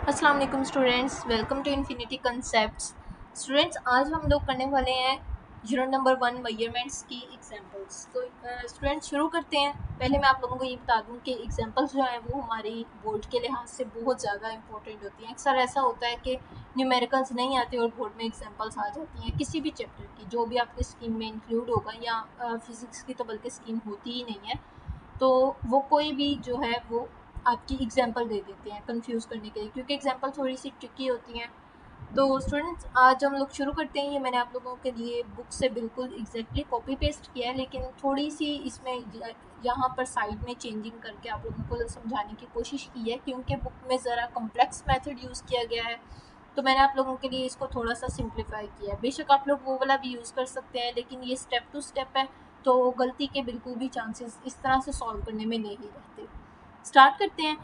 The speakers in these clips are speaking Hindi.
अस्सलाम वालेकुम students, welcome to infinity concepts. Students, आज हम लोग करने वाले हैं यूनिट नंबर 1 मेजरमेंट्स की एग्जांपल्स। तो स्टूडेंट्स शुरू करते हैं। पहले मैं आप लोगों को ये बता दूं कि एग्जांपल्स जो हैं वो हमारी बोर्ड के लिहाज से बहुत ज़्यादा इंपॉर्टेंट होती हैं। अक्सर ऐसा होता है कि न्यूमेरिकल्स नहीं आते और बोर्ड में एग्जांपल्स आ जाती हैं किसी भी चैप्टर की, जो भी आपकी स्कीम में इंक्लूड होगा, या फिज़िक्स की तो बल्कि स्कीम होती ही नहीं है, तो वो कोई भी जो है वो आपकी एग्जांपल दे देते हैं कंफ्यूज करने के लिए, क्योंकि एग्जांपल थोड़ी सी ट्रिकी होती हैं। तो स्टूडेंट्स, आज हम लोग शुरू करते हैं। ये मैंने आप लोगों के लिए बुक से बिल्कुल एग्जैक्टली कॉपी पेस्ट किया है, लेकिन थोड़ी सी इसमें यहाँ पर साइड में चेंजिंग करके आप लोगों को समझाने की कोशिश की है, क्योंकि बुक में ज़रा कम्प्लेक्स मेथड यूज़ किया गया है। तो मैंने आप लोगों के लिए इसको थोड़ा सा सिंप्लीफाई किया है। बेशक आप लोग वो वाला भी यूज़ कर सकते हैं, लेकिन ये स्टेप टू स्टेप है, तो गलती के बिल्कुल भी चांसेस इस तरह से सॉल्व करने में नहीं रहते। स्टार्ट करते हैं।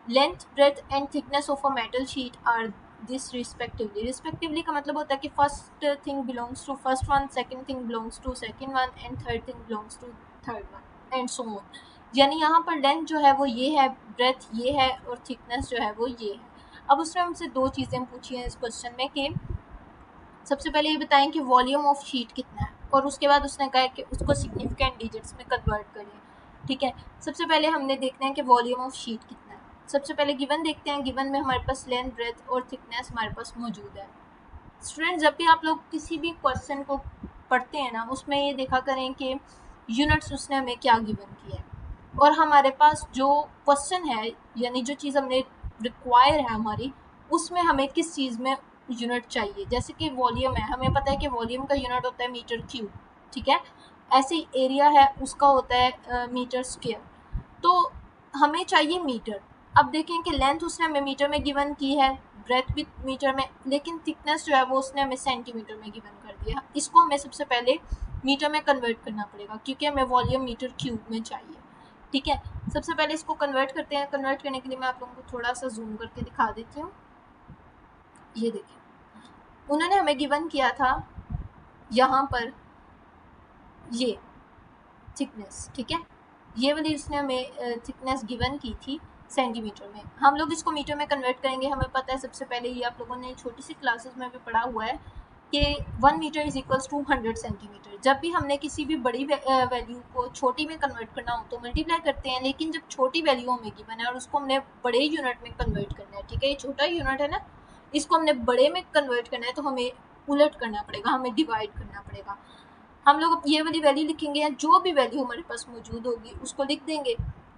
Length, breadth and thickness of a metal sheet are this respectively. Respectively का मतलब होता है कि first thing belongs to first one, second thing belongs to second one, and third thing belongs to third one, and so on. यानी यहाँ पर लेंथ जो है वो ये है, ब्रेथ ये है, और थिकनेस जो है वो ये है। अब उसने हमसे दो चीज़ें पूछी हैं इस क्वेश्चन में कि सबसे पहले ये बताएं कि वॉल्यूम ऑफ शीट कितना है, और उसके बाद उसने कहा कि उसको सिग्निफिकेंट डिजिट्स में कन्वर्ट करें। ठीक है, सबसे पहले हमने देखना है कि वॉल्यूम ऑफ शीट कितना है। सबसे पहले गिवन देखते हैं। गिवन में हमारे पास लेंथ, ब्रेथ और थिकनेस हमारे पास मौजूद है। स्टूडेंट, जब भी आप लोग किसी भी क्वेश्चन को पढ़ते हैं ना, उसमें ये देखा करें कि यूनिट्स उसने हमें क्या गिवन किया है, और हमारे पास जो क्वेश्चन है, यानी जो चीज़ हमने रिक्वायर है हमारी, उसमें हमें किस चीज़ में यूनिट चाहिए। जैसे कि वॉल्यूम है, हमें पता है कि वॉल्यूम का यूनिट होता है मीटर क्यूब। ठीक है, ऐसे ही एरिया है, उसका होता है मीटर स्क्वायर। तो हमें चाहिए मीटर। अब देखें कि लेंथ उसने हमें मीटर में गिवन की है, ब्रेथ भी मीटर में, लेकिन थिकनेस जो है वो उसने हमें सेंटीमीटर में गिवन कर दिया। इसको हमें सबसे पहले मीटर में कन्वर्ट करना पड़ेगा, क्योंकि हमें वॉल्यूम मीटर क्यूब में चाहिए। ठीक है, सबसे पहले इसको कन्वर्ट करते हैं। कन्वर्ट करने के लिए मैं आप लोगों को थोड़ा सा जूम करके दिखा देती हूँ। ये देखिए, उन्होंने हमें गिवन किया था यहाँ पर ये थिकनेस। ठीक है, ये वाली उसने हमें थिकनेस गिवन की थी सेंटीमीटर में। हम लोग इसको मीटर में कन्वर्ट करेंगे। हमें पता है सबसे पहले, ये आप लोगों ने छोटी सी क्लासेस में भी पढ़ा हुआ है कि 1 metre is equals to 100 centimetre. जब भी हमने किसी भी बड़ी वैल्यू को छोटी में कन्वर्ट करना हो तो मल्टीप्लाई करते हैं, लेकिन जब छोटी वैल्यू हमें गिवन है और उसको हमने बड़े यूनिट में कन्वर्ट करना है, ठीक है, ये छोटा यूनिट है ना, इसको हमने बड़े में कन्वर्ट करना है, तो हमें उलट करना पड़ेगा, हमें डिवाइड करना पड़ेगा। हम लोग ये वाली वैल्यू लिखेंगे, या जो भी वैल्यू हमारे पास मौजूद होगी उसको लिख देंगे,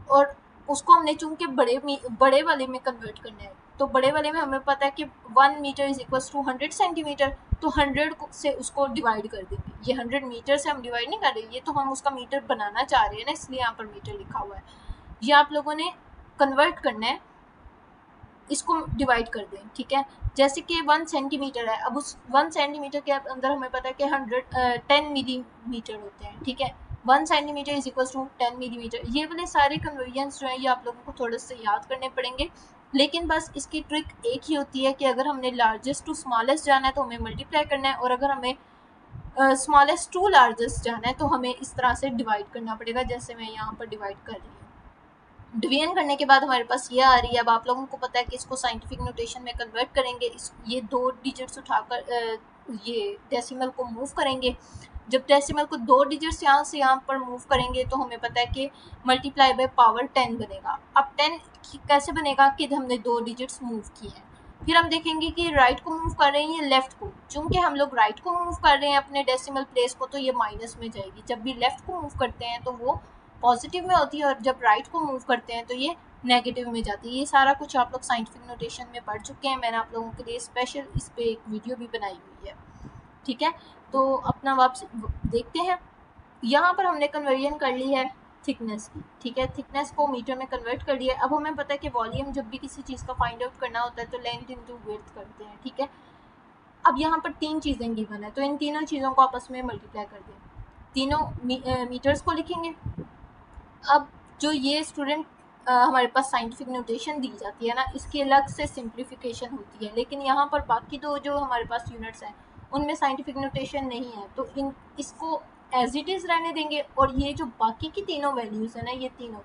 और उसको हमने चूंकि बड़े वाले में कन्वर्ट करना है, तो बड़े वाले में हमें पता है कि 1 metre is equal to 100 centimetre. तो 100 से उसको डिवाइड कर देंगे। ये 100 मीटर से हम डिवाइड नहीं कर रहे, ये तो हम उसका मीटर बनाना चाह रहे हैं ना, इसलिए यहाँ पर मीटर लिखा हुआ है। ये आप लोगों ने कन्वर्ट करना है, इसको डिवाइड कर दें। ठीक है, जैसे कि 1 सेंटीमीटर है, अब उस 1 सेंटीमीटर के अंदर हमें पता है कि 10 मिलीमीटर होते हैं। ठीक है, 1 centimetre is equal to 10 millimetre. ये वाले सारे कन्वर्जन्स जो हैं ये आप लोगों को थोड़े से याद करने पड़ेंगे, लेकिन बस इसकी ट्रिक एक ही होती है कि अगर हमने लार्जेस्ट टू स्मॉलेस्ट जाना है तो हमें मल्टीप्लाई करना है, और अगर हमें स्मॉलेस्ट टू लार्जेस्ट जाना है तो हमें इस तरह से डिवाइड करना पड़ेगा, जैसे मैं यहाँ पर डिवाइड कर रही हूँ। डिवीजन करने के बाद हमारे पास ये आ रही है। अब आप लोगों को पता है कि इसको साइंटिफिक नोटेशन में कन्वर्ट करेंगे। ये 2 डिजिट्स उठाकर ये डेसिमल को मूव करेंगे। जब डेसिमल को 2 डिजिट्स यहाँ से यहाँ पर मूव करेंगे तो हमें पता है कि मल्टीप्लाई बाय पावर 10 बनेगा। अब 10 कैसे बनेगा कि हमने 2 डिजिट्स मूव किए हैं। फिर हम देखेंगे कि राइट को मूव कर रहे हैं या लेफ्ट को। चूंकि हम लोग राइट को मूव कर रहे हैं अपने डेसिमल प्लेस को, तो ये माइनस में जाएगी। जब भी लेफ्ट को मूव करते हैं तो वो पॉजिटिव में होती है, और जब राइट को मूव करते हैं तो ये नेगेटिव में जाती है। ये सारा कुछ आप लोग साइंटिफिक नोटेशन में पढ़ चुके हैं। मैंने आप लोगों के लिए स्पेशल इस पे एक वीडियो भी बनाई हुई है। ठीक है, तो अपना वापस देखते हैं। यहाँ पर हमने कन्वर्जन कर ली है थिकनेस की। ठीक है, थिकनेस को मीटर में कन्वर्ट कर लिया। अब हमें पता है कि वॉल्यूम जब भी किसी चीज़ का फाइंड आउट करना होता है तो लेंथ इंटू विड्थ करते हैं। ठीक है, अब यहाँ पर 3 चीज़ें गिवन है, तो इन तीनों चीज़ों को आपस में मल्टीप्लाई कर दें। तीनों मीटर्स को लिखेंगे। अब जो ये स्टूडेंट हमारे पास साइंटिफिक नोटेशन दी जाती है ना, इसकी अलग से सिंप्लीफिकेशन होती है, लेकिन यहाँ पर बाकी दो जो हमारे पास यूनिट्स हैं उनमें साइंटिफिक नोटेशन नहीं है, तो इसको एज इट इज़ रहने देंगे। और ये जो बाकी की तीनों वैल्यूज़ है ना, ये तीनों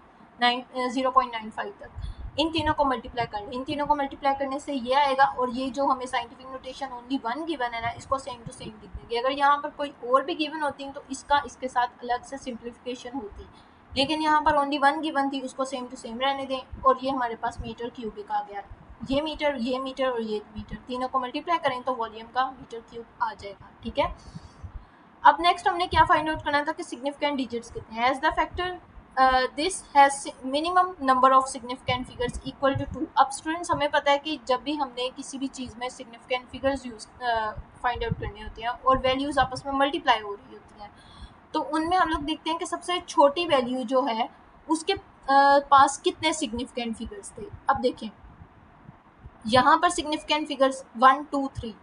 0.95 तक, इन तीनों को मल्टीप्लाई कर लें, इन तीनों को मल्टीप्लाई करने से ये आएगा, और ये जो हमें साइंटिफिक नोटेशन ओनली 1 गिवन है ना, इसको सेम टू सेम लिख देंगे। अगर यहाँ पर कोई और भी गिवन होती तो इसका इसके साथ अलग से सिंप्लीफिकेशन होती, लेकिन यहाँ पर ओनली 1 गिवन थी, उसको सेम टू सेम रहने दें। और ये हमारे पास मीटर क्यूबिक आ गया, ये मीटर और ये मीटर, तीनों को मल्टीप्लाई करें तो वॉल्यूम का मीटर क्यूब आ जाएगा। ठीक है, अब नेक्स्ट हमने क्या फाइंड आउट करना था कि सिग्निफिकेंट डिजिट्स कितने हैं। As the factor this has minimum number of significant figures equal to 2। अब स्टूडेंट्स हमें पता है कि जब भी हमने किसी भी चीज़ में significant figures use find out करने होते हैं और वैल्यूज आपस में मल्टीप्लाई हो रही होती हैं, तो उनमें हम लोग देखते हैं कि सबसे छोटी वैल्यू जो है उसके पास कितने सिग्निफिकेंट फिगर्स थे। अब देखें यहाँ पर सिग्निफिकेंट फिगर्स 1 2 3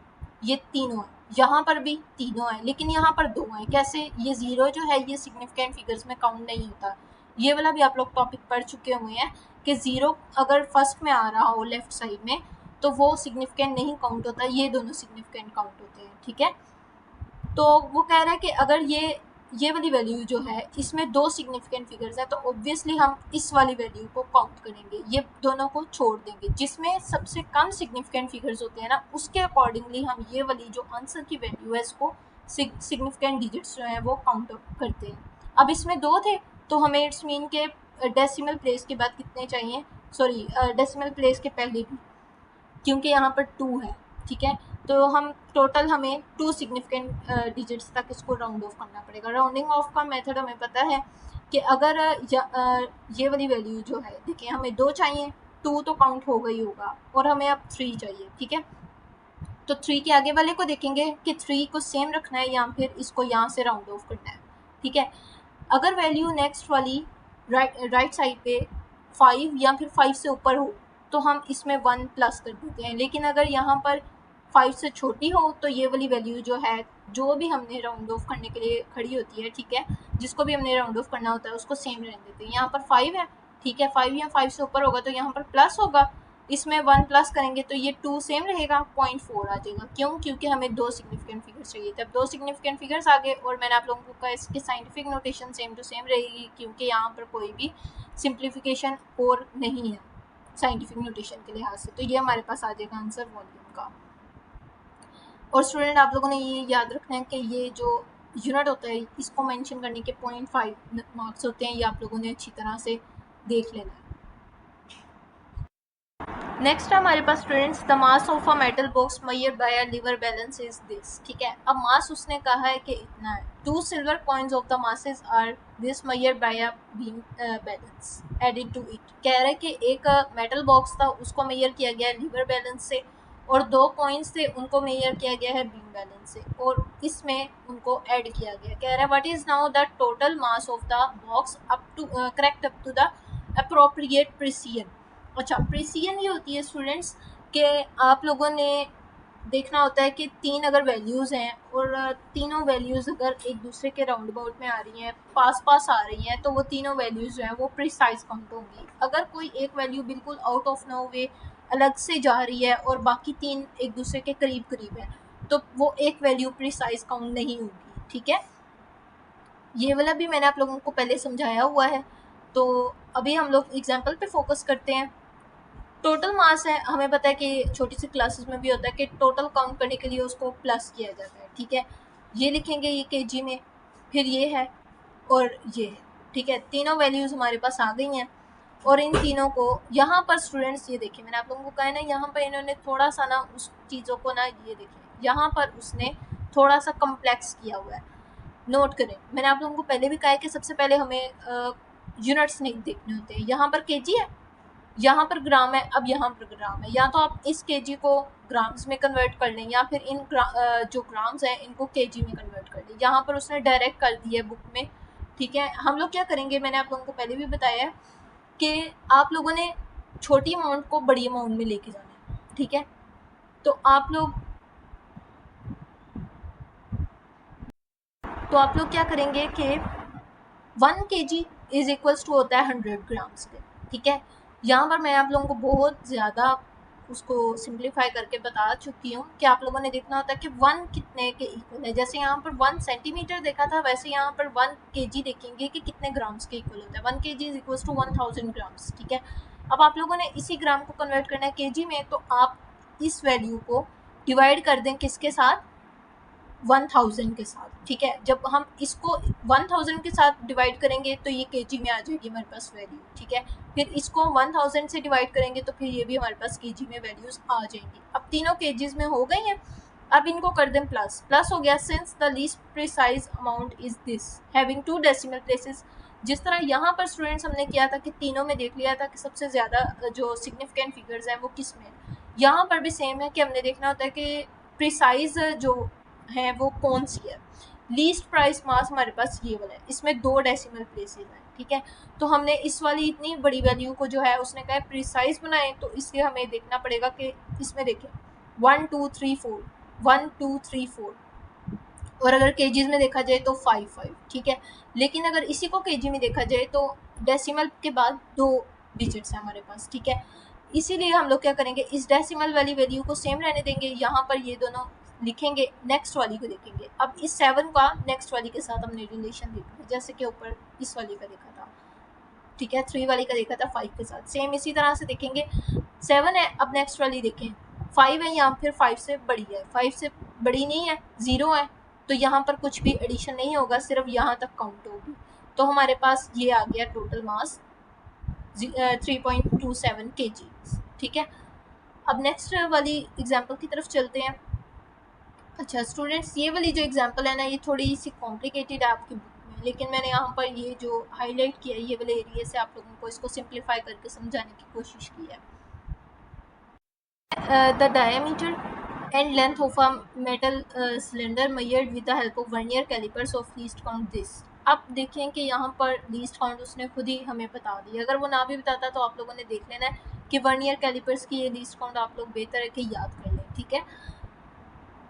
ये तीनों हैं, यहाँ पर भी तीनों हैं, लेकिन यहाँ पर दो हैं। कैसे? ये 0 जो है ये सिग्निफिकेंट फिगर्स में काउंट नहीं होता। ये वाला भी आप लोग टॉपिक पढ़ चुके हुए हैं कि 0 अगर फर्स्ट में आ रहा हो लेफ्ट साइड में तो वो सिग्निफिकेंट नहीं काउंट होता, ये दोनों सिग्निफिकेंट काउंट होते हैं। ठीक है, तो वो कह रहा है कि अगर ये वाली वैल्यू जो है इसमें दो सिग्निफिकेंट फिगर्स है तो ऑब्वियसली हम इस वाली वैल्यू को काउंट करेंगे, ये दोनों को छोड़ देंगे। जिसमें सबसे कम सिग्निफिकेंट फिगर्स होते हैं ना, उसके अकॉर्डिंगली हम ये वाली जो आंसर की वैल्यू है इसको सिग्निफिकेंट डिजिट्स जो हैं वो काउंट करते हैं। अब इसमें दो थे तो हमें इट्स मीन के डेसिमल प्लेस के बाद कितने चाहिए, सॉरी डेसिमल प्लेस के पहले भी, क्योंकि यहाँ पर 2 है। ठीक है, तो हम टोटल हमें 2 सिग्निफिकेंट डिजिट्स तक इसको राउंड ऑफ करना पड़ेगा। राउंडिंग ऑफ का मेथड हमें पता है कि अगर ये वाली वैल्यू जो है, देखिए हमें 2 चाहिए, 2 तो काउंट हो गई होगा, और हमें अब 3 चाहिए। ठीक है, तो 3 के आगे वाले को देखेंगे कि 3 को सेम रखना है या फिर इसको यहाँ से राउंड ऑफ करना है। ठीक है, अगर वैल्यू नेक्स्ट वाली राइट साइड पे 5 या फिर 5 से ऊपर हो तो हम इसमें 1 प्लस कर देते हैं, लेकिन अगर यहाँ पर 5 से छोटी हो तो ये वाली वैल्यू जो है, जो भी हमने राउंड ऑफ करने के लिए खड़ी होती है, ठीक है, जिसको भी हमने राउंड ऑफ करना होता है उसको सेम रहने देते हैं। यहाँ पर 5 है, ठीक है, 5 या 5 से ऊपर होगा तो यहाँ पर प्लस होगा, इसमें 1 प्लस करेंगे तो ये 2 सेम रहेगा, 0.4 आ जाएगा। क्यों? क्योंकि हमें 2 सिग्निफिकेंट फिगर्स चाहिए थे। अब 2 सिग्निफिकेंट फिगर्स आ गए, और मैंने आप लोगों को कहा इसकी scientific notation same to same रहेगी, क्योंकि यहाँ पर कोई भी सिंप्लीफिकेशन और नहीं है साइंटिफिक नोटेशन के लिहाज से। तो ये हमारे पास आ जाएगा आंसर वॉल्यूम का। और स्टूडेंट आप लोगों ने ये याद रखना है कि ये जो यूनिट होता है इसको मेंशन करने के 0.5 मार्क्स होते हैं, ये आप लोगों ने अच्छी तरह से देख लेना है। नेक्स्ट हमारे पास students the mass of a metal box measured by a lever balance is this. ठीक है, अब मास उसने कहा है कि इतना है। 2 silver coins of the masses are this measured by a beam balance added to it. कह रहे हैं कि एक मेटल बॉक्स था उसको मेजर किया गया है लीवर बैलेंस से, और 2 कॉइन्स थे उनको मेजर किया गया है बीम बैलेंस से, और इसमें उनको ऐड किया गया। कह रहा है what is now the total mass of the box up to correct up to the appropriate precision. अच्छा, प्रिसिजन ये होती है स्टूडेंट्स कि आप लोगों ने देखना होता है कि 3 अगर वैल्यूज़ हैं और तीनों वैल्यूज़ अगर एक दूसरे के राउंड अबाउट में आ रही हैं, पास पास आ रही हैं, तो वो तीनों वैल्यूज़ जो हैं वो प्रिसाइज काउंट होंगी। अगर कोई एक वैल्यू बिल्कुल आउट ऑफ नो वे अलग से जा रही है और बाकी 3 एक दूसरे के करीब करीब हैं, तो वो एक वैल्यू प्रिसाइज काउंट नहीं होगी। ठीक है, ये वाला भी मैंने आप लोगों को पहले समझाया हुआ है। तो अभी हम लोग एग्जाम्पल पे फोकस करते हैं। टोटल मास है, हमें पता है कि छोटी सी क्लासेस में भी होता है कि टोटल काउंट करने के लिए उसको प्लस किया जाता है। ठीक है, ये लिखेंगे ये केजी में, फिर ये है और ये है। ठीक है, तीनों वैल्यूज़ हमारे पास आ गई हैं, और इन तीनों को यहाँ पर स्टूडेंट्स ये देखिए, मैंने आप लोगों को कहा है ना, यहाँ पर इन्होंने थोड़ा सा ना उस चीज़ों को ना, ये देखिए यहाँ पर उसने थोड़ा सा कम्प्लेक्स किया हुआ है। नोट करें, मैंने आप लोगों को पहले भी कहा है कि सबसे पहले हमें यूनिट्स नहीं देखने होते हैं। यहाँ पर केजी है, यहाँ पर ग्राम है, अब यहाँ पर ग्राम है, या तो आप इस केजी को ग्राम्स में कन्वर्ट कर लें या फिर इन जो ग्राम्स हैं इनको केजी में कन्वर्ट कर लें। यहाँ पर उसने डायरेक्ट कर दिया है बुक में। ठीक है, हम लोग क्या करेंगे, मैंने आप लोगों को पहले भी बताया है कि आप लोगों ने छोटी अमाउंट को बड़ी अमाउंट में लेके जाना है। ठीक है, तो आप लोग क्या करेंगे कि 1 kg इज इक्वल्स टू होता है 100 ग्राम्स के। ठीक है, यहाँ पर मैं आप लोगों को बहुत ज़्यादा उसको सिंप्लीफाई करके बता चुकी हूँ कि आप लोगों ने देखना होता है कि 1 कितने के इक्वल है। जैसे यहाँ पर 1 सेंटीमीटर देखा था, वैसे यहाँ पर 1 kg देखेंगे कि कितने ग्राम्स के इक्वल होता है। 1 kg is equals to 1000 grams. ठीक है, अब आप लोगों ने इसी ग्राम को कन्वर्ट करना है केजी में, तो आप इस वैल्यू को डिवाइड कर दें किसके साथ, 1000 के साथ, ठीक है। जब हम इसको 1000 के साथ डिवाइड करेंगे तो ये केजी में आ जाएगी हमारे पास वैल्यू, ठीक है। फिर इसको 1000 से डिवाइड करेंगे तो फिर ये भी हमारे पास केजी में वैल्यूज आ जाएंगी। अब तीनों केजीज में हो गई हैं। अब इनको कर दें प्लस, प्लस हो गया। Since the least precise amount is this having 2 decimal places, जिस तरह यहाँ पर स्टूडेंट्स हमने किया था कि तीनों में देख लिया था कि सबसे ज़्यादा जो सिग्निफिकेंट फिगर्स हैं वो किस में, यहाँ पर भी सेम है कि हमने देखना होता है कि प्रिसाइज जो है वो कौन सी है। लीस्ट प्राइस मास हमारे पास ये वाला है, इसमें 2 डेसिमल प्लेसेस हैं, ठीक है। तो हमने इस वाली इतनी बड़ी वैल्यू को जो है उसने कहा प्रिसाइज बनाए, तो इसलिए हमें देखना पड़ेगा कि इसमें देखें 1 2 3 4 1 2 3 4, और अगर केजीज में देखा जाए तो 5 5, ठीक है। लेकिन अगर इसी को केजी में देखा जाए तो डेसिमल के बाद 2 डिजिट्स हैं हमारे पास, ठीक है। इसीलिए हम लोग क्या करेंगे, इस डेसिमल वाली वैल्यू को सेम रहने देंगे, यहाँ पर ये दोनों लिखेंगे, नेक्स्ट वाली को देखेंगे। अब इस 7 का नेक्स्ट वाली के साथ हमने रिलेशन देखा, जैसे कि ऊपर इस वाली का देखा था, ठीक है। 3 वाली का देखा था 5 के साथ, सेम इसी तरह से देखेंगे। 7 है, अब नेक्स्ट वाली देखें 5 है, यहाँ फिर 5 से बड़ी है, 5 से बड़ी नहीं है, 0 है, तो यहाँ पर कुछ भी एडिशन नहीं होगा, सिर्फ यहाँ तक काउंट होगी। तो हमारे पास ये आ गया टोटल मास 3.27 kg, ठीक है। अब नेक्स्ट वाली एग्जाम्पल की तरफ चलते हैं। अच्छा स्टूडेंट्स, ये वाली जो एग्जांपल है ना, ये थोड़ी सी कॉम्प्लिकेटेड है आपकी बुक में, लेकिन मैंने यहाँ पर ये जो हाईलाइट किया है ये वाले एरिया से आप लोगों को इसको सिंप्लीफाई करके समझाने की कोशिश की है। The diameter and length of a metal cylinder measured with the help of vernier calipers of least count this। अब देखें कि यहाँ पर लीस्ट काउंट उसने खुद ही हमें बता दी, अगर वो ना भी बताता तो आप लोगों ने देख लेना है कि वर्नियर कैलिपर्स की ये लीस्ट काउंट आप लोग बेहतर है कि याद कर लें, ठीक है।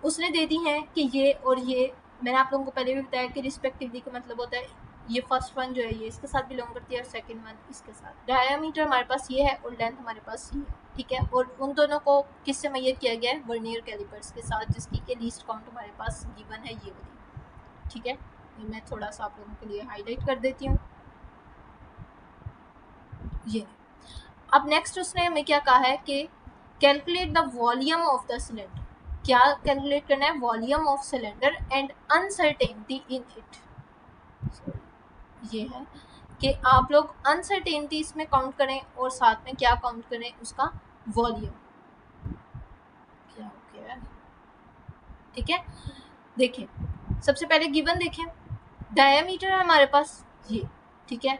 उसने दे दी है कि ये और ये, मैंने आप लोगों को पहले भी बताया कि रिस्पेक्टिवली का मतलब होता है ये फर्स्ट वन जो है ये इसके साथ बिलोंग करती है और सेकंड वन इसके साथ। डायमीटर हमारे पास ये है और लेंथ हमारे पास ये है, ठीक है। और उन दोनों को किससे मेजर किया गया है, वर्नियर कैलिपर्स के साथ, जिसकी के लीस्ट काउंट हमारे पास गिवन है ये वाली, ठीक है। ये मैं थोड़ा सा आप लोगों के लिए हाईलाइट कर देती हूँ ये। अब नेक्स्ट उसने हमें क्या कहा है कि calculate the volume of the cylinder, क्या कैलकुलेट करना है, volume of cylinder and uncertainty in it. ये है कि आप लोग अनसर्टेनिटी इसमें काउंट करें और साथ में क्या काउंट करें, उसका वॉल्यूम क्या हो गया है, ठीक है। देखिए सबसे पहले गिवन देखें, डायमीटर है हमारे पास ये, ठीक है।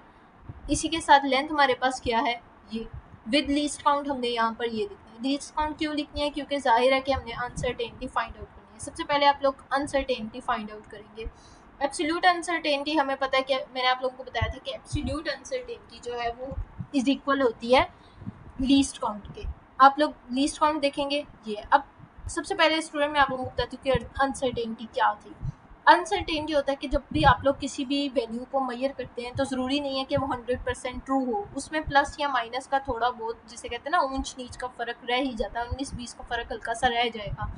इसी के साथ लेंथ हमारे पास क्या है ये, विद लीस्ट काउंट हमने यहाँ पर ये लिखना है। लीस्ट काउंट क्यों लिखनी है, क्योंकि जाहिर है कि हमने अनसर्टेनिटी फाइंड आउट करनी है। सबसे पहले आप लोग अनसर्टेनिटी फाइंड आउट करेंगे। एब्सोल्यूट अनसर्टेनिटी हमें पता है कि मैंने आप लोगों को बताया था कि एब्सोल्यूट अनसर्टेनिटी जो है वो इज इक्वल होती है लीस्ट काउंट के। आप लोग लीस्ट काउंट देखेंगे ये। अब सबसे पहले स्टूडेंट मैं आप लोगों को बताती हूँ कि अनसर्टेनिटी क्या थी। अनसर्टेनिटी होता है कि जब भी आप लोग किसी भी वैल्यू को मेजर करते हैं तो ज़रूरी नहीं है कि वो 100% ट्रू हो, उसमें प्लस या माइनस का थोड़ा बहुत, जिसे कहते हैं ना ऊंच नीच का फ़र्क रह ही जाता है, 19-20 का फ़र्क हल्का सा रह जाएगा।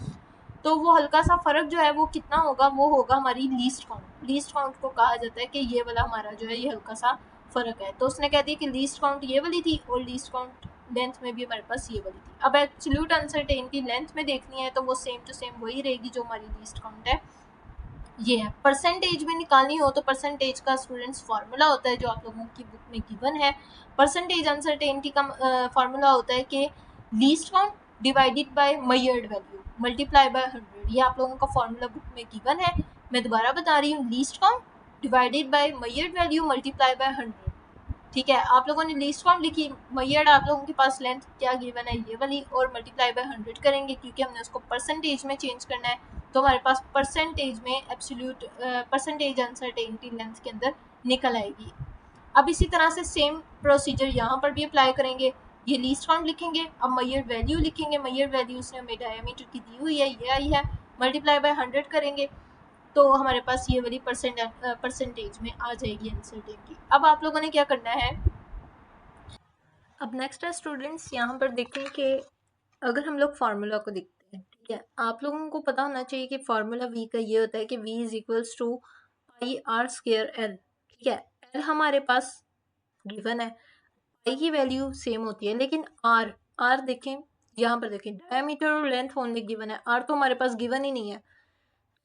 तो वो हल्का सा फ़र्क जो है वो कितना होगा, वो होगा हमारी लीस्ट काउंट। लीस्ट काउंट को कहा जाता है कि ये वाला हमारा जो है ये हल्का सा फ़र्क है। तो उसने कह दिया कि लीस्ट काउंट ये वाली थी और लीस्ट काउंट लेंथ में भी हमारे पास ये वाली थी। अब एब्सोल्यूट अनसर्टेनिटी लेंथ में देखनी है तो वो सेम टू सेम वही रहेगी जो हमारी लीस्ट काउंट है ये है। परसेंटेज में निकालनी हो तो परसेंटेज का स्टूडेंट्स फार्मूला होता है जो आप लोगों की बुक में गिवन है। परसेंटेज अनसर्टेनिटी का फार्मूला होता है कि least count divided by measured value multiply by 100। ये आप लोगों का फार्मूला बुक में गिवन है, मैं दोबारा बता रही हूँ, least count divided by measured value multiply by 100, ठीक है। आप लोगों ने लीस्ट काउंट लिखी, मेजर्ड आप लोगों के पास लेंथ क्या गिवन है ये वाली, और मल्टीप्लाई बाय 100 करेंगे क्योंकि हमने उसको परसेंटेज में चेंज करना है। तो हमारे पास परसेंटेज में एब्सोल्यूट परसेंटेज अनसर्टेनिटी लेंथ के अंदर निकल आएगी। अब इसी तरह से सेम प्रोसीजर यहाँ पर भी अप्लाई करेंगे। ये लीस्ट काउंट लिखेंगे, अब मेजर वैल्यू लिखेंगे, मेजर वैल्यू उसने हमें डायमीटर की दी हुई है ये आई है, मल्टीप्लाई बाय 100 करेंगे तो हमारे पास ये वाली परसेंटेज में आ जाएगी अनसर्टेनिटी। अब आप लोगों ने क्या करना है, अब नेक्स्ट है स्टूडेंट्स यहाँ पर देखें कि अगर हम लोग फार्मूला को देखते हैं, ठीक है। आप लोगों को पता होना चाहिए कि फार्मूला वी का ये होता है कि V is equals to pi R square L, ठीक है। एल हमारे पास गिवन है, पाई की वैल्यू सेम होती है, लेकिन आर देखें, यहाँ पर देखें डायमीटर और लेंथ ओनली गिवन है, आर तो हमारे पास गिवन ही नहीं है।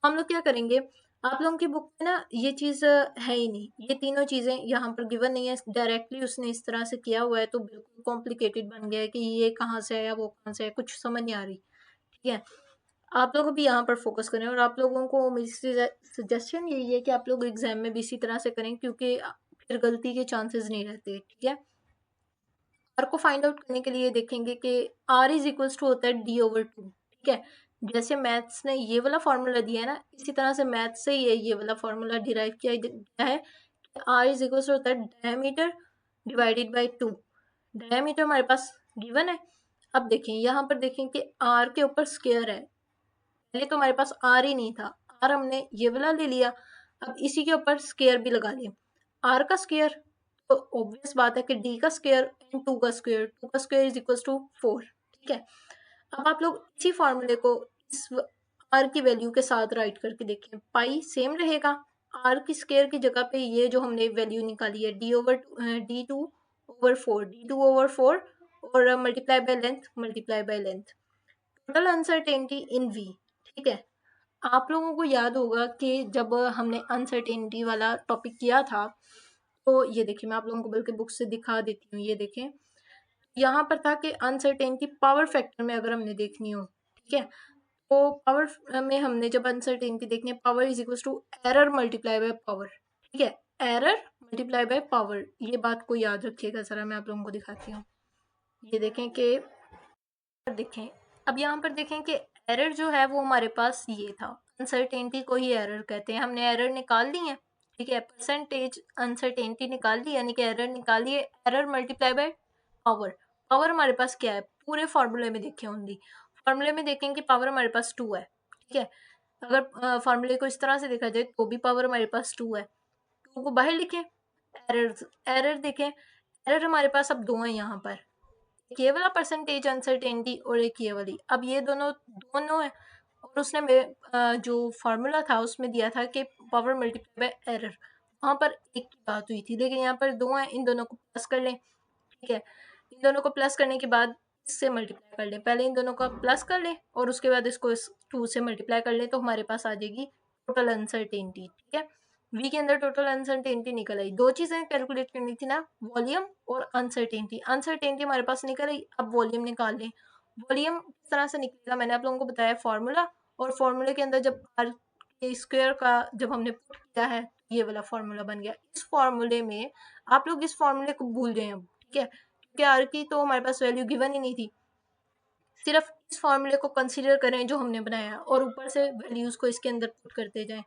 हम लोग क्या करेंगे, आप लोगों की बुक में ना ये चीज़ है ही नहीं, ये तीनों चीज़ें यहाँ पर गिवन नहीं है, डायरेक्टली उसने इस तरह से किया हुआ है तो बिल्कुल कॉम्प्लिकेटेड बन गया है कि ये कहाँ से है या वो कहाँ से है, कुछ समझ नहीं आ रही। ठीक है, आप लोग भी यहाँ पर फोकस करें, और आप लोगों को मेरी सजेशन यही है कि आप लोग एग्जाम में भी इसी तरह से करें, क्योंकि फिर गलती के चांसेस नहीं रहते। ठीक है, आर को फाइंड आउट करने के लिए देखेंगे कि आर इज इक्वल्स टू होता है d/2। ठीक है, जैसे मैथ्स ने ये वाला फॉर्मूला दिया है ना, इसी तरह से मैथ्स से ये वाला फॉर्मूला डिराइव किया गया है कि आर इज इक्वल्स टू होता है डायमीटर डिवाइडेड बाई 2। डायमीटर हमारे पास गिवन है। अब देखें, यहाँ पर देखें कि आर के ऊपर स्क्वायर है, पहले तो हमारे पास आर ही नहीं था, आर हमने ये वाला ले लिया, अब इसी के ऊपर स्क्वायर भी लगा लिया। आर का स्क्वायर तो ऑब्वियस बात है कि डी का स्क्वायर एंड 2 का स्क्वायर, 2 का स्क्वायर इज इक्वल्स टू 4। ठीक है, अब आप लोग इसी फॉर्मूले को इस आर की वैल्यू के साथ राइट करके देखें, पाई सेम रहेगा, आर की स्क्वायर की जगह पे ये जो हमने वैल्यू निकाली है d/2/4 और multiply by length, total uncertainty in V. ठीक है, आप लोगों को याद होगा कि जब हमने अनसर्टेनिटी वाला टॉपिक किया था, तो ये देखिए मैं आप लोगों को बल्कि बुक से दिखा देती हूँ, ये देखें यहाँ पर था कि अनसर्टेनिटी पावर फैक्टर में अगर हमने देखनी हो। ठीक है, तो पावर में हमने जब अनसर्टेनिटी देखनी है, power is equal to error multiply by power. ठीक है, एरर मल्टीप्लाई बाय पावर, ये बात को याद रखिएगा जरा, मैं आप लोगों को दिखाती हूँ। ये देखें कि देखें, अब यहाँ पर देखें कि एरर जो है वो हमारे पास ये था, अनसर्टेनिटी को ही एरर कहते हैं, हमने एरर निकाल ली है। ठीक है, परसेंटेज अनसर्टेनिटी निकाल ली, यानी कि एरर निकाल लिए, error multiply by power. Power हमारे पास क्या है, पूरे फॉर्मूले में देखें, ओनली फॉर्मूले में देखेंगे पावर हमारे पास 2 है। ठीक है, अगर फॉर्मूले को इस तरह से देखा जाए तो भी पावर हमारे पास 2 है, 2 को बाहर लिखें। एरर एरर देखें, एरर हमारे पास अब 2 है यहाँ पर, ये वाला परसेंटेज अनसर्टेनिटी और एक ये वाली, अब ये दोनों दोनों है, और उसने जो फार्मूला था उसमें दिया था कि पावर मल्टीप्लाई बाय एरर, वहाँ पर एक की बात हुई थी, लेकिन यहाँ पर 2 है, इन दोनों को प्लस कर लें। ठीक है, इन दोनों को प्लस करने के बाद इससे मल्टीप्लाई कर लें, पहले इन दोनों का प्लस कर लें और उसके बाद इसको 2 से मल्टीप्लाई कर लें, तो हमारे पास आ जाएगी टोटल अनसर्टेनिटी। ठीक है, वी के अंदर टोटल अनसर्टेनिटी निकल आई, 2 चीज़ें कैलकुलेट करनी थी ना, वॉल्यूम और अनसर्टेनिटी। अनसर्टेनिटी हमारे पास निकल आई, अब वॉल्यूम निकाल लें। वॉल्यूम किस तरह से निकलेगा, मैंने आप लोगों को बताया फार्मूला, और फार्मूले के अंदर जब आर के स्क्वायर का जब हमने पुट किया है, ये वाला फार्मूला बन गया। इस फार्मूले में आप लोग इस फार्मूले को भूल गए अब। ठीक है, क्योंकि आर की तो हमारे पास वैल्यू गिवन ही नहीं थी, सिर्फ इस फार्मूले को कंसीडर करें जो हमने बनाया, और ऊपर से वैल्यूज को इसके अंदर पुट करते जाएं।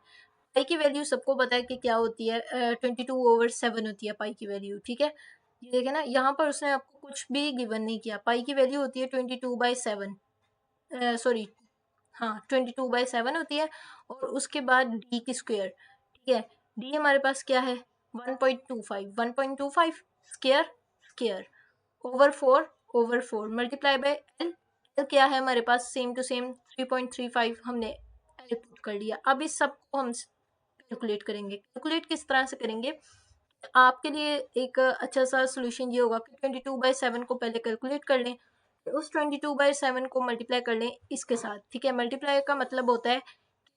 पाई की वैल्यू सबको पता है कि क्या होती है, 22/7 होती है पाई की वैल्यू। ठीक है, ये देखें ना, यहाँ पर उसने आपको कुछ भी गिवन नहीं किया, पाई की वैल्यू होती है 22/7, सॉरी हाँ 22/7 होती है, और उसके बाद डी की स्क्वायर। ठीक है, डी हमारे पास क्या है, 1.25 square square over 4 multiply by L, L क्या है हमारे पास, सेम टू सेम 3.35 हमने एल पुट कर लिया। अब इस सब को हम कैलकुलेट करेंगे, कैलकुलेट किस तरह से करेंगे, आपके लिए एक अच्छा सा सोल्यूशन ये होगा कि 22/7 को पहले कैलकुलेट कर लें, उस 22/7 को मल्टीप्लाई कर लें इसके साथ। ठीक है, मल्टीप्लाई का मतलब होता है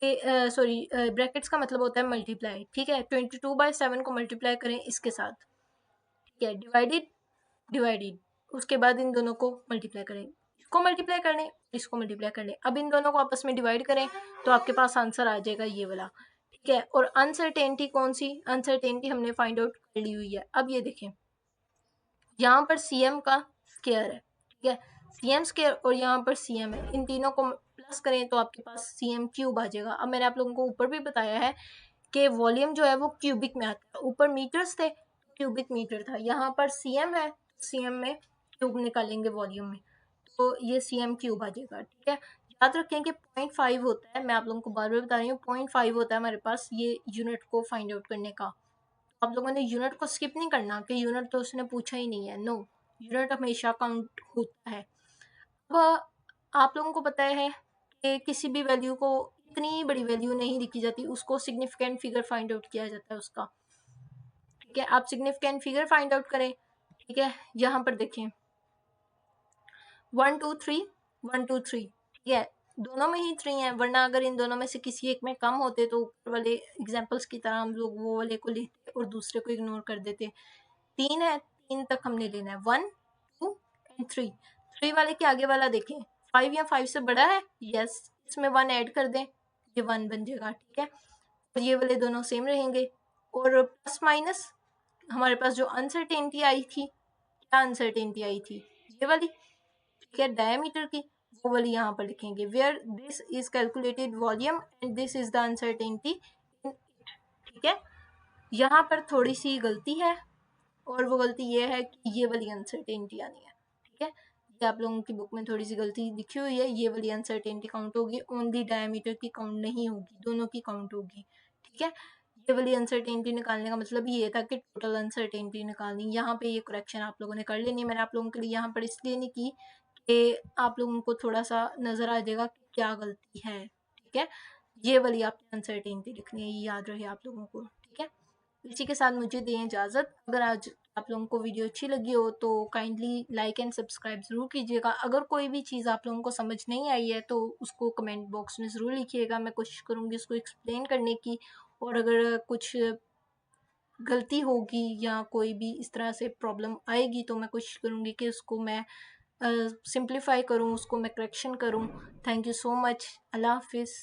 कि सॉरी ब्रैकेट्स का मतलब होता है मल्टीप्लाई। ठीक है, 22/7 को मल्टीप्लाई करें इसके साथ। ठीक है, डिवाइडेड डिवाइडेड, उसके बाद इन दोनों को मल्टीप्लाई करें, इसको मल्टीप्लाई कर लें, इसको मल्टीप्लाई कर लें, अब इन दोनों को आपस में डिवाइड करें तो आपके पास आंसर आ जाएगा ये वाला। ठीक है, और अनसर्टेनिटी कौन सी, अनसर्टेनिटी हमने फाइंड आउट कर ली हुई है। अब ये देखें, यहाँ पर सी एम का स्क्वायर है। ठीक है, सी एम स्क्वायर और यहाँ पर सी एम है, इन तीनों को प्लस करें तो आपके पास सी एम क्यूब आ जाएगा। अब मैंने आप लोगों को ऊपर भी बताया है कि वॉल्यूम जो है वो क्यूबिक में आता है, ऊपर मीटर्स थे, क्यूबिक मीटर था, यहाँ पर सी एम है, सी एम में क्यूब निकालेंगे वॉल्यूम में, तो ये सी एम क्यूब आ जाएगा। ठीक है, याद रखें कि 0.5 होता है, मैं आप लोगों को बार बार बता रही हूँ, 0.5 होता है हमारे पास ये यूनिट को फाइंड आउट करने का। आप लोगों ने यूनिट को स्किप नहीं करना कि यूनिट तो उसने पूछा ही नहीं है, नो, यूनिट हमेशा काउंट होता है। अब आप लोगों को पता है कि किसी भी वैल्यू को इतनी बड़ी वैल्यू नहीं लिखी जाती, उसको सिग्निफिकेंट फिगर फाइंड आउट किया जाता है उसका। ठीक है, आप सिग्निफिकेंट फिगर फाइंड आउट करें, ठीक है, यहाँ पर देखें 1 2 3 1 2 3, ठीक है, दोनों में ही 3 है, वरना अगर इन दोनों में से किसी एक में कम होते तो ऊपर वाले एग्जाम्पल्स की तरह हम लोग वो वाले को लेते और दूसरे को इग्नोर कर देते। 3 है, 3 तक हमने लेना है, 1 2 एंड 3। 3 वाले के आगे वाला देखें 5 या 5 से बड़ा है, यस, इसमें 1 ऐड कर दें, ये 1 बन जाएगा, ठीक है। और ये वाले दोनों सेम रहेंगे। और प्लस माइनस हमारे पास जो अनसर्टेनिटी आई थी, क्या अनसर्टेनिटी आई थी, ये वाली, ठीक है, डायमीटर की, वो वाली यहाँ पर लिखेंगे, where this is calculated volume and this is the uncertainty in it, ठीक है। यहाँ पर थोड़ी सी गलती है, और वो गलती ये है कि ये वाली अनसर्टेनिटी आनी है, ठीक है। ये आप लोगों की बुक में थोड़ी सी गलती लिखी हुई है, ये वाली अनसर्टेनिटी काउंट होगी, ओनली डायमीटर की काउंट नहीं होगी, दोनों की काउंट होगी, ठीक है। ये वाली अनसर्टेनिटी निकालने का मतलब ये था कि टोटल अनसर्टेनिटी निकालनी। यहाँ पे ये करेक्शन आप लोगों ने कर लेनी, मैंने आप लोगों के लिए यहाँ पर इसलिए नहीं की कि आप लोगों को थोड़ा सा नजर आ जाएगा कि क्या गलती है, ठीक है। ये वाली आपने अनसर्टेनिटी लिखनी है, ये याद रहे आप लोगों को, ठीक है। इसी के साथ मुझे दें इजाज़त। अगर आज आप लोगों को वीडियो अच्छी लगी हो तो काइंडली लाइक एंड सब्सक्राइब ज़रूर कीजिएगा। अगर कोई भी चीज़ आप लोगों को समझ नहीं आई है तो उसको कमेंट बॉक्स में ज़रूर लिखिएगा, मैं कोशिश करूँगी उसको एक्सप्लेन करने की। और अगर कुछ गलती होगी या कोई भी इस तरह से प्रॉब्लम आएगी तो मैं कोशिश करूँगी कि उसको मैं सिंप्लीफाई करूँ, उसको मैं करेक्शन करूँ। Thank you so much. अल्लाह हाफिज़।